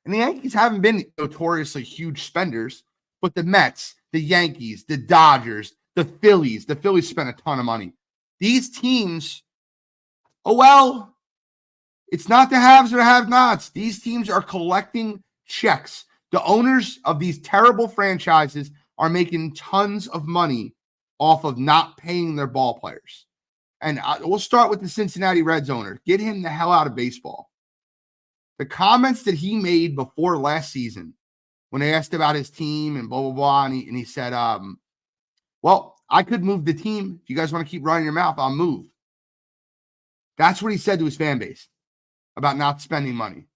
and the Yankees haven't been notoriously huge spenders, but the Mets, the Yankees, the Dodgers, the Phillies spent a ton of money. These teams, it's not the haves or the have-nots. These teams are collecting checks. The owners of these terrible franchises are making tons of money off of not paying their ball players. And we'll start with the Cincinnati Reds owner. Get him the hell out of baseball. The comments that he made before last season, when they asked about his team and blah, blah, blah, and he said, well, I could move the team. If you guys want to keep running your mouth, I'll move. That's what he said to his fan base about not spending money.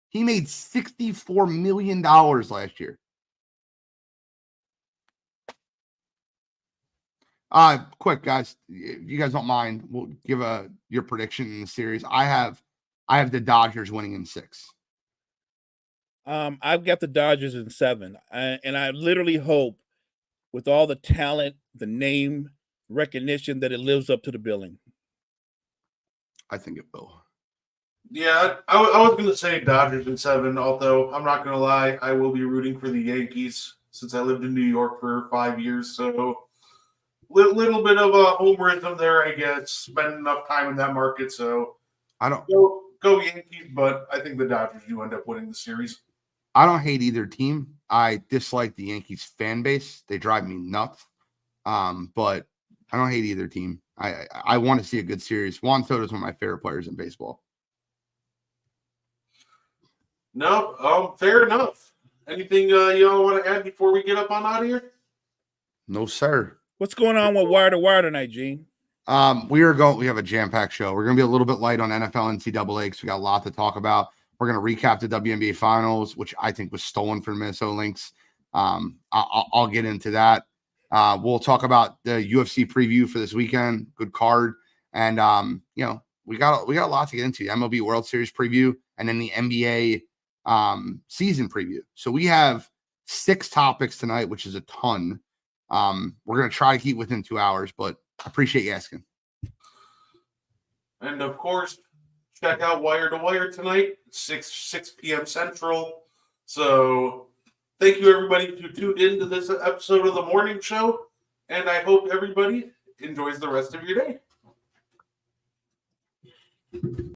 He made $64 million last year. Quick, guys, if you guys don't mind, we'll give your prediction in the series. I have the Dodgers winning in 6. I've got the Dodgers in 7. And I literally hope, with all the talent, the name recognition, that it lives up to the billing. I think it will. Yeah, I was going to say Dodgers in 7, although I'm not going to lie, I will be rooting for the Yankees since I lived in New York for 5 years. So little bit of a homerism there, I guess. Spend enough time in that market, so I don't go Yankees, but I think the Dodgers do end up winning the series. I don't hate either team. I dislike the Yankees fan base. They drive me nuts. But I don't hate either team. I want to see a good series. Juan Soto is one of my favorite players in baseball. No, fair enough. Anything y'all want to add before we get up on out of here? No, sir. What's going on with Wire to Wire tonight, Gene? We have a jam-packed show. We're going to be a little bit light on NFL NCAA because we got a lot to talk about. We're going to recap the WNBA Finals, which I think was stolen from Minnesota Lynx. I'll get into that. We'll talk about the UFC preview for this weekend. Good card. And, we got a lot to get into. MLB World Series preview and then the NBA season preview. So we have 6 topics tonight, which is a ton. We're going to try to keep within 2 hours, but I appreciate you asking. And of course, check out Wire to Wire tonight, 6 p.m. Central. So thank you, everybody, who tuned into this episode of the morning show. And I hope everybody enjoys the rest of your day.